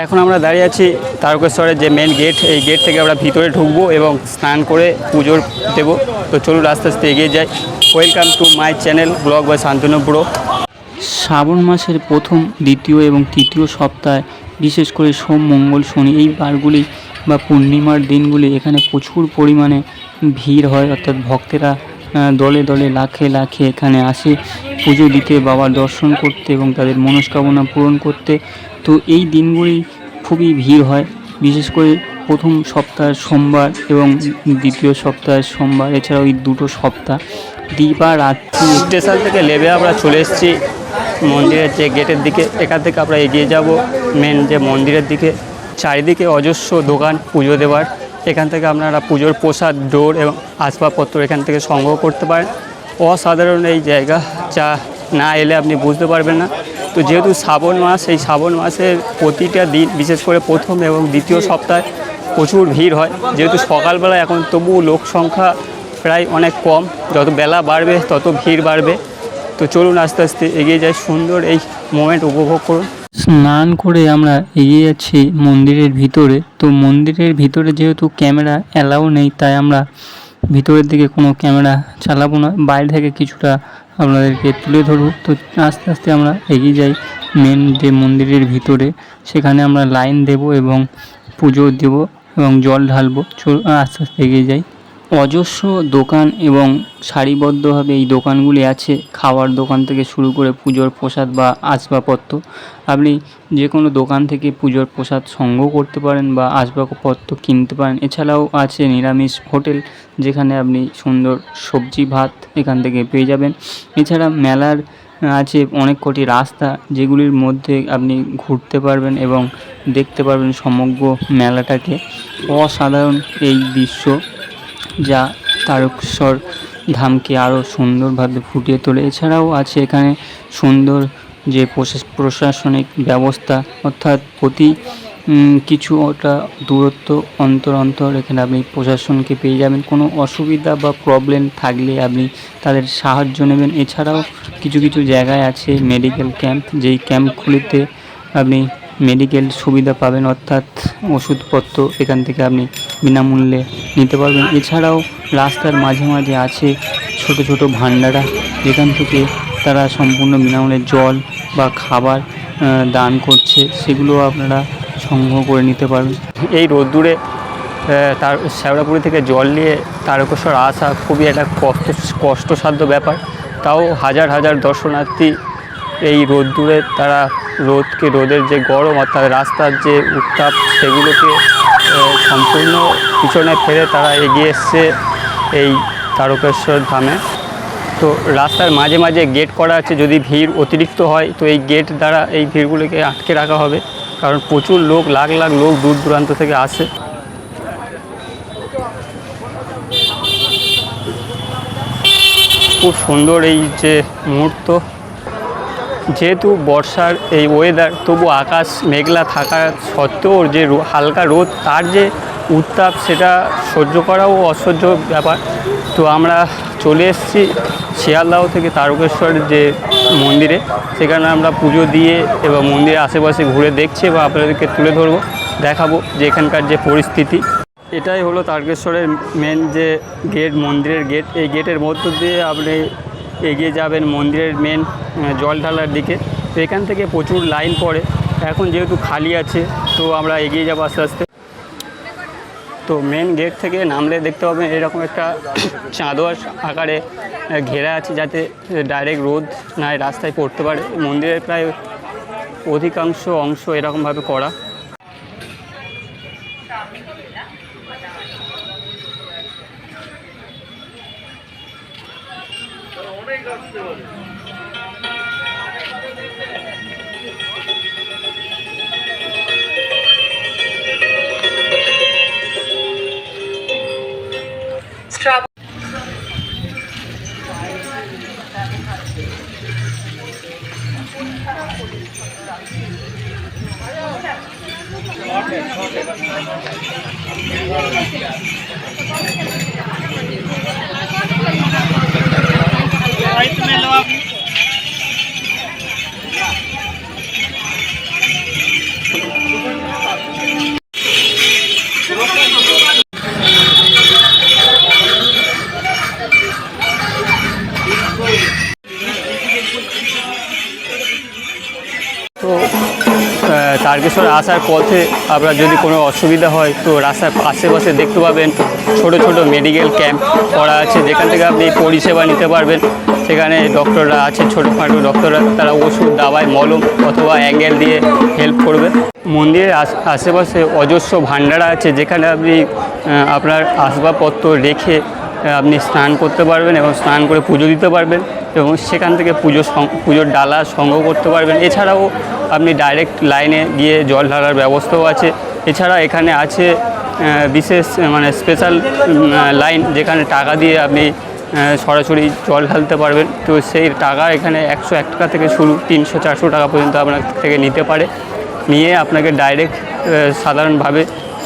এখন আমরা দাঁড়িয়ে আছি তারকেশ্বরের যে মেন গেট, এই গেট থেকে আমরা ভিতরে ঢুকবো এবং স্নান করে পুজোর দেবো। তো চলুন আস্তে আস্তে এগিয়ে যাই। Welcome to my channel vlog by Shantanu bro. শ্রাবণ মাসের প্রথম, দ্বিতীয় এবং তৃতীয় সপ্তাহে, বিশেষ করে সোম, মঙ্গল, শনি এই বারগুলি বা পূর্ণিমার দিনগুলি এখানে প্রচুর পরিমাণে ভিড় হয়। অর্থাৎ ভক্তেরা দলে দলে লাখে লাখে এখানে আসে পুজো দিতে, বাবার দর্শন করতে এবং তাদের মনস্কামনা পূরণ করতে। তো এই দিনগুলি খুবই ভিড় হয়, বিশেষ করে প্রথম সপ্তাহের সোমবার এবং দ্বিতীয় সপ্তাহের সোমবার, এছাড়াও এই দুটো সপ্তাহ দিবারাত্রি। স্টেশন থেকে নেমে আমরা চলে এসেছি মন্দিরের যে গেটের দিকে। এখান থেকে আমরা এগিয়ে যাব মেন যে মন্দিরের দিকে। চারিদিকে অজস্র দোকান পুজো দেওয়ার। এখান থেকে আপনারা পুজোর প্রসাদ, ডোর এবং আসবাবপত্র এখান থেকে সংগ্রহ করতে পারেন। অসাধারণ এই জায়গা, যা না এলে আপনি বুঝতে পারবেন না। তো যেহেতু শ্রাবণ মাস, এই শ্রাবণ মাসের প্রতিটা দিন, বিশেষ করে প্রথম এবং দ্বিতীয় সপ্তাহে প্রচুর ভিড় হয়। যেহেতু সকালবেলা এখন তবুও লোক সংখ্যা প্রায় অনেক কম, যত বেলা বাড়বে তত ভিড় বাড়বে। তো চলুন আস্তে আস্তে এগিয়ে যাই, সুন্দর এই মোমেন্ট উপভোগ করুন। স্নান করে আমরা এগিয়ে যাচ্ছি মন্দিরের ভিতরে। তো মন্দিরের ভিতরে যেহেতু ক্যামেরা অ্যালাউ নেই, তাই আমরা ভিতরের দিকে কোনো ক্যামেরা চালাবো না, বাইরে থেকে কিছুটা আপনাদেরকে তুলে ধরব। তো আস্তে আস্তে আমরা এগিয়ে যাই মেন যে মন্দিরের ভিতরে। সেখানে আমরা লাইন দেব এবং পুজো দেব এবং জল ঢালবো। আস্তে আস্তে এগিয়ে যাই। অজস্র দোকান এবং সারিবদ্ধভাবে এই দোকানগুলি আছে। খাওয়ার দোকান থেকে শুরু করে পুজোর প্রসাদ বা আসবাবপত্র, আপনি যে কোনো দোকান থেকে পুজোর প্রসাদ সংগ্রহ করতে পারেন বা আসবাবপত্র কিনতে পারেন। এছাড়াও আছে নিরামিষ হোটেল, যেখানে আপনি সুন্দর সবজি ভাত এখান থেকে পেয়ে যাবেন। এছাড়া মেলার আছে অনেক কটি রাস্তা, যেগুলির মধ্যে আপনি ঘুরতে পারবেন এবং দেখতে পারবেন সমগ্র মেলাটাকে। অসাধারণ এই দৃশ্য, যা তারকেশ্বর ধামকে আরও সুন্দরভাবে ফুটিয়ে তোলে। এছাড়াও আছে এখানে সুন্দর যে প্রশাসনিক ব্যবস্থা, অর্থাৎ প্রতি কিছুটা দূরত্ব অন্তর অন্তর এখানে আপনি প্রশাসনকে পেয়ে যাবেন। কোনো অসুবিধা বা প্রবলেম থাকলে আপনি তাদের সাহায্য নেবেন। এছাড়াও কিছু কিছু জায়গায় আছে মেডিকেল ক্যাম্প, যেই ক্যাম্পগুলিতে আপনি মেডিকেল সুবিধা পাবেন, অর্থাৎ ওষুধপত্র এখান থেকে আপনি বিনামূল্যে নিতে পারবেন। এছাড়াও রাস্তার মাঝে মাঝে আছে ছোট ছোট ভান্ডারা, যেখান থেকে তারা সম্পূর্ণ বিনামূল্যে জল বা খাবার দান করছে, সেগুলো আপনারা সংগ্রহ করে নিতে পারবেন। এই রোদ্দুরে তার শ্যাওড়াপুরি থেকে জল নিয়ে তারকেশ্বর আসা খুবই একটা কষ্টসাধ্য ব্যাপার। তাও হাজার হাজার দর্শনার্থী এই রোদ্দুরে তারা রোদের যে গরম, অর্থাৎ রাস্তার যে উত্তাপ, সেগুলোকে সম্পূর্ণ পিছনে ফেলে তারা এগিয়ে এসছে এই তারকেশ্বর ধামে। তো রাস্তার মাঝে মাঝে গেট করা আছে, যদি ভিড় অতিরিক্ত হয় তো এই গেট দ্বারা এই ভিড়গুলিকে আটকে রাখা হবে, কারণ প্রচুর লোক, লাখ লাখ লোক দূর দূরান্ত থেকে আসে। খুব সুন্দর এই যে মুহূর্ত। যেহেতু বর্ষার এই ওয়েদার, তবু আকাশ মেঘলা থাকা সত্ত্বেও যে হালকা রোদ, তার যে উত্তাপ, সেটা সহ্য করাও অসহ্য ব্যাপার। তো আমরা চলে এসেছি শিয়ালদহ থেকে তারকেশ্বরের যে মন্দিরে। সেখানে আমরা পুজো দিয়ে এবং মন্দিরের আশেপাশে ঘুরে দেখছি এবং আপনাদেরকে তুলে ধরবো, দেখাবো যে এখানকার যে পরিস্থিতি। এটাই হলো তারকেশ্বরের মেন যে গেট, মন্দিরের গেট। এই গেটের মধ্য দিয়ে আপনি এগিয়ে যাবেন মন্দিরের মেন জল ঢালার দিকে। তো এখান থেকে প্রচুর লাইন পড়ে, এখন যেহেতু খালি আছে তো আমরা এগিয়ে যাবো আস্তে আস্তে। তো মেন গেট থেকে নামলে দেখতে পাবেন এরকম একটা চাঁদোয়ার আকারে ঘেরা আছে, যাতে ডাইরেক্ট রোদ না রাস্তায় পড়তে পারে। মন্দিরের প্রায় অধিকাংশ অংশ এরকমভাবে করা। তারকেশ্বর আসার পথে আপনার যদি কোনো অসুবিধা হয় তো রাস্তার আশেপাশে দেখতে পাবেন ছোট ছোট মেডিকেল ক্যাম্প করা আছে, যেখান থেকে আপনি পরিষেবা নিতে পারবেন। সেখানে ডক্টররা আছে, ছোটোখাটো ডক্টররা, তারা ওষুধ, দাওয়াই, মলম অথবা অ্যাঙ্গেল দিয়ে হেল্প করবে। মন্দিরের আশেপাশে অজস্র ভান্ডারা আছে, যেখানে আপনি আপনার আসবাবপত্র রেখে আপনি স্নান করতে পারবেন এবং স্নান করে পুজো দিতে পারবেন এবং সেখান থেকে পুজোর ডালা সংগ্রহ করতে পারবেন। এছাড়াও আপনি ডাইরেক্ট লাইনে গিয়ে জল ঢালার ব্যবস্থাও আছে। এছাড়া এখানে আছে বিশেষ মানে স্পেশাল লাইন, যেখানে টাকা দিয়ে আপনি সরাসরি জল ঢালতে পারবেন। তো সেই টাকা এখানে 101 টাকা থেকে শুরু, 300-400 টাকা পর্যন্ত আপনার থেকে নিতে পারে। নিয়ে আপনাকে ডাইরেক্ট সাধারণভাবে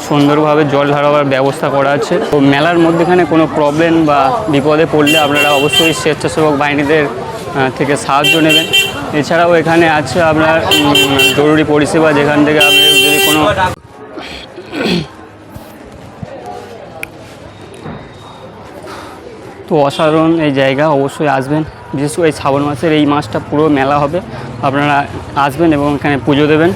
সুন্দরভাবে জল ঢালাবার ব্যবস্থা করা আছে। তো মেলার মধ্যেখানে কোনো প্রবলেম বা বিপদে পড়লে আপনারা অবশ্যই স্বেচ্ছাসেবক বাহিনীদের থেকে সাহায্য নেবেন। এছাড়াও এখানে আছে আপনার জরুরি পরিষেবা, যেখান থেকে আপনি যদি কোনো তো অসাধারণ এই জায়গা, অবশ্যই আসবেন। বিশেষ করে এই শ্রাবণ মাসের এই মাসটা পুরো মেলা হবে, আপনারা আসবেন এবং এখানে পুজো দেবেন।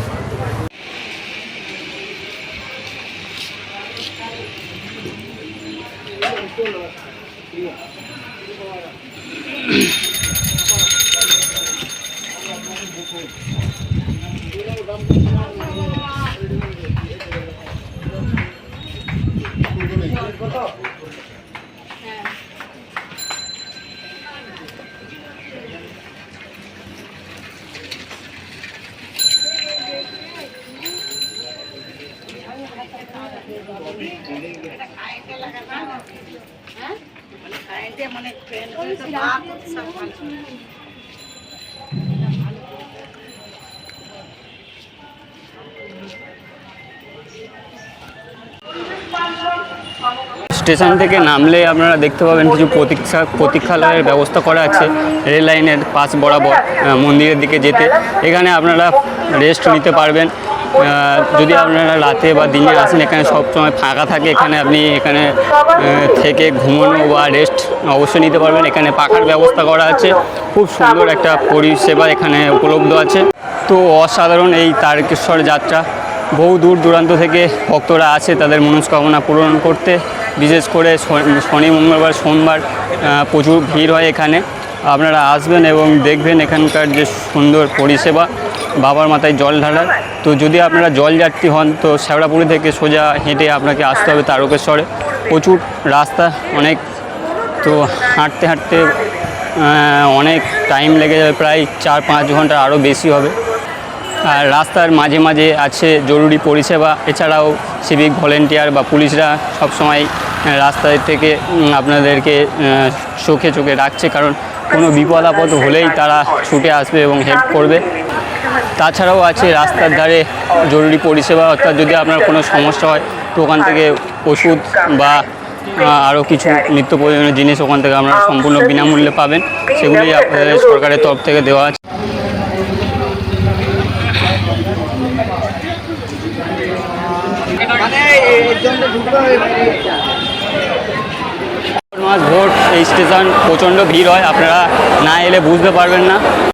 স্টেশন থেকে নামলে আপনারা দেখতে পাবেন কিছু প্রতীক্ষালয়ের ব্যবস্থা করা আছে রেল লাইনের পাশ বরাবর মন্দিরের দিকে যেতে। এখানে আপনারা রেস্ট নিতে পারবেন। যদি আপনারা রাতে বা দিনে আসেন, এখানে সবসময় ফাঁকা থাকে। এখানে আপনি থেকে ঘুমানো বা রেস্ট অবশ্যই নিতে পারবেন। এখানে পাখার ব্যবস্থা করা আছে, খুব সুন্দর একটা পরিষেবা এখানে উপলব্ধ আছে। তো অসাধারণ এই তারকেশ্বর যাত্রা, বহু দূর দূরান্ত থেকে ভক্তরা আসে তাদের মনস্কামনা পূরণ করতে। বিশেষ করে শনি, মঙ্গলবার, সোমবার প্রচুর ভিড় হয় এখানে। আপনারা আসবেন এবং দেখবেন এখানকার যে সুন্দর পরিষেবা, বাবার মাথায় জল ঢালার। তো যদি আপনারা জলযাত্রী হন তো শ্যাওড়াপুরি থেকে সোজা হেঁটে আপনাকে আসতে হবে তারকেশ্বরে। প্রচুর রাস্তা অনেক, তো হাঁটতে হাঁটতে অনেক টাইম লেগে যাবে, প্রায় 4-5 ঘন্টা আরও বেশি হবে। আর রাস্তার মাঝে মাঝে আছে জরুরি পরিষেবা। এছাড়াও সিভিক ভলেন্টিয়ার বা পুলিশরা সবসময় রাস্তায় থেকে আপনাদেরকে চোখে চোখে রাখছে, কারণ কোনো বিপদ আপদ হলেই তারা ছুটে আসবে এবং হেল্প করবে। তাছাড়াও আছে রাস্তার ধারে জরুরি পরিষেবা, অর্থাৎ যদি আপনার কোনো সমস্যা হয় তো ওখান থেকে ওষুধ বা আরও কিছু নিত্য প্রয়োজনীয় জিনিস ওখান থেকে আপনারা সম্পূর্ণ বিনামূল্যে পাবেন। সেগুলি আপনাদের সরকারের তরফ থেকে দেওয়া আছে। মাস ভোর এই স্টেশন প্রচণ্ড ভিড় হয়, আপনারা না এলে বুঝতে পারবেন না।